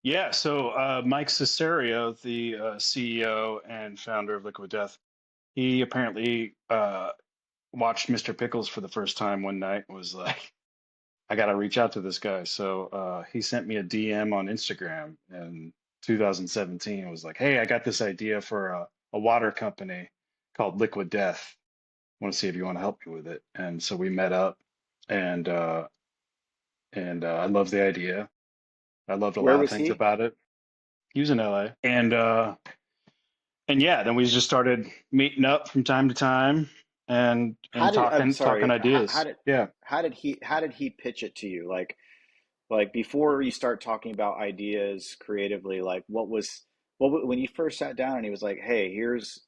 Yeah, so Mike Cesario, the CEO and founder of Liquid Death, he apparently watched Mr. Pickles for the first time one night and was like, I got to reach out to this guy. So he sent me a DM on Instagram in 2017 and was like, hey, I got this idea for a water company called Liquid Death. I want to see if you want to help me with it. And so we met up and I loved the idea. I loved a Where lot of was things he? about it. He was in LA. And yeah, then we just started meeting up from time to time How and did I'm talking sorry, ideas. Yeah. how did he pitch it to you? Like before you start talking about ideas creatively, like when you first sat down and he was like, "Hey, here's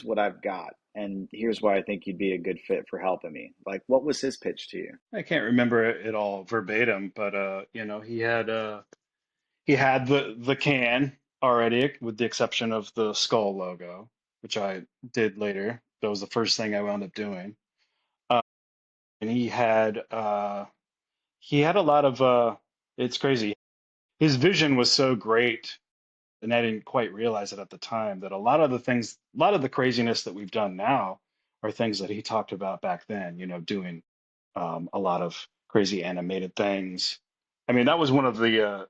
what I've got, and here's why I think you'd be a good fit for helping me." Like, what was his pitch to you? I can't remember it all verbatim, but he had the can already, with the exception of the skull logo, which I did later. That was the first thing I wound up doing. Uh, and he had a lot of it's crazy. His vision was so great, and I didn't quite realize it at the time, that a lot of the craziness that we've done now are things that he talked about back then, doing a lot of crazy animated things. I mean, that was one of the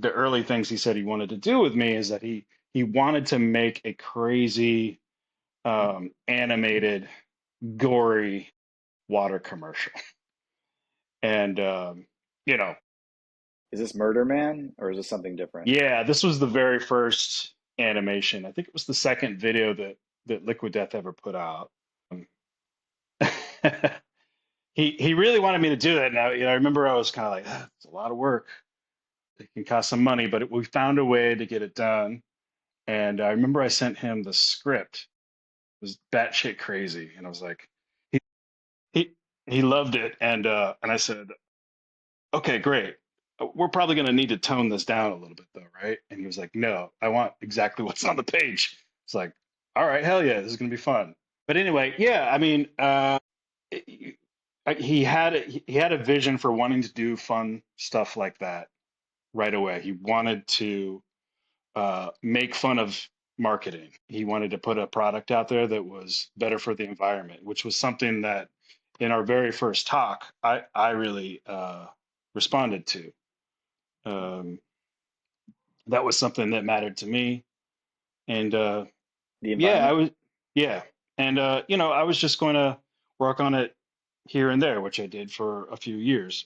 early things he said he wanted to do with me, is that he wanted to make a crazy animated, gory water commercial. And you know, Is this Murder Man or is this something different? yeah, this was the very first animation. I think it was the second video that Liquid Death ever put out. Um, he really wanted me to do that. Now, I remember I was kind of like, ah, it's a lot of work. It can cost some money, but we found a way to get it done. And I remember I sent him the script. It was batshit crazy, and I was like, he he he loved it, and I said, okay, great. We're probably going to need to tone this down a little bit, though, right? And he was like, no, I want exactly what's on the page. It's like, all right, hell yeah, this is going to be fun. But anyway, yeah, I mean, he he had a vision for wanting to do fun stuff like that right away. He wanted to make fun of marketing. He wanted to put a product out there that was better for the environment, which was something that in our very first talk, I really responded to. Um, that was something that mattered to me. And The yeah, I environment? was, yeah. And, I was just going to work on it here and there, which I did for a few years.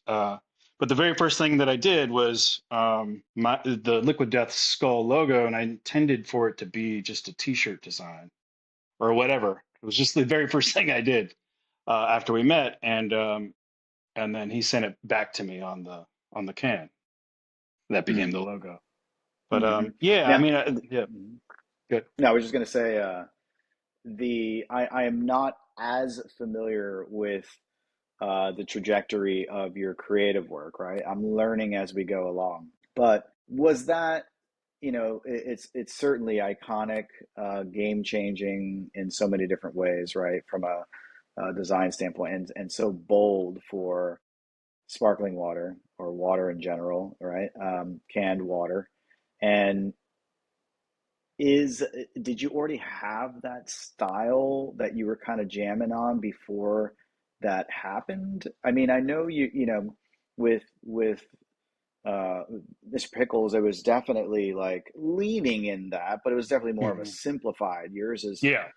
But the very first thing that I did was the Liquid Death skull logo, and I intended for it to be just a T-shirt design or whatever. It was just the very first thing I did after we met, and then he sent it back to me on the can. That became Hmm. the logo. But Hmm. yeah, I Now, mean, yeah, good. no, I was just going to say, I am not as familiar with the trajectory of your creative work, right? I'm learning as we go along. But was that, it's certainly iconic, game changing in so many different ways, right? From a design standpoint, and so bold for sparkling water or water in general, right? Canned water. And is did you already have that style that you were kind of jamming on before that happened? I mean, I know with uh Mr. Pickles, it was definitely like leaning in that, but it was definitely more of a Hmm. simplified. Yours is, Yeah.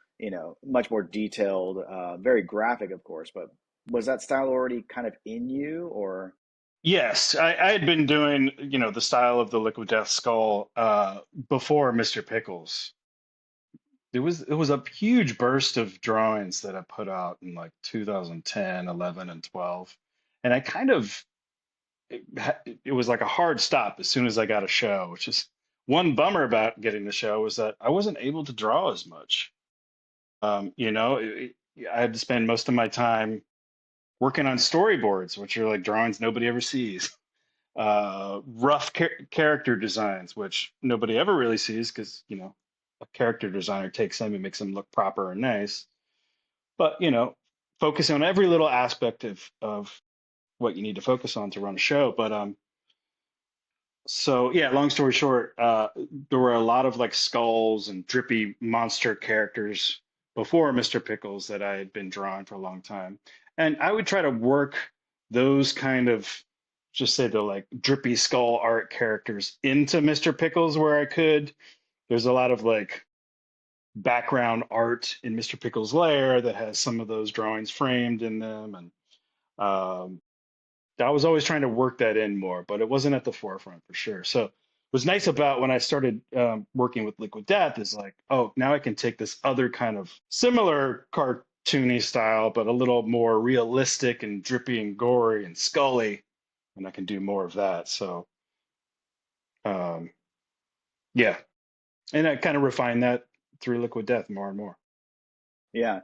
much more detailed, very graphic, of course, but was that style already kind of in you or Yes, I had been doing, the style of the Liquid Death skull before Mr. Pickles. It was a huge burst of drawings that I put out in like 2010, 11, and 12. And I kind of it was like a hard stop as soon as I got a show, which is one bummer about getting the show, was that I wasn't able to draw as much. I had to spend most of my time working on storyboards, which are like drawings nobody ever sees. Rough character designs, which nobody ever really sees because, a character designer takes them and makes them look proper and nice. But, focusing on every little aspect of what you need to focus on to run a show. But So yeah, long story short, there were a lot of like skulls and drippy monster characters before Mr. Pickles that I had been drawing for a long time. And I would try to work those kind of, just say the like drippy skull art characters into Mr. Pickles where I could. There's a lot of like background art in Mr. Pickles' lair that has some of those drawings framed in them. And I was always trying to work that in more, but it wasn't at the forefront for sure. So what's nice about when I started working with Liquid Death is like, oh, now I can take this other kind of similar cartoony style, but a little more realistic and drippy and gory and scully, and I can do more of that. So um, yeah, and I kind of refine that through Liquid Death more and more. Yeah.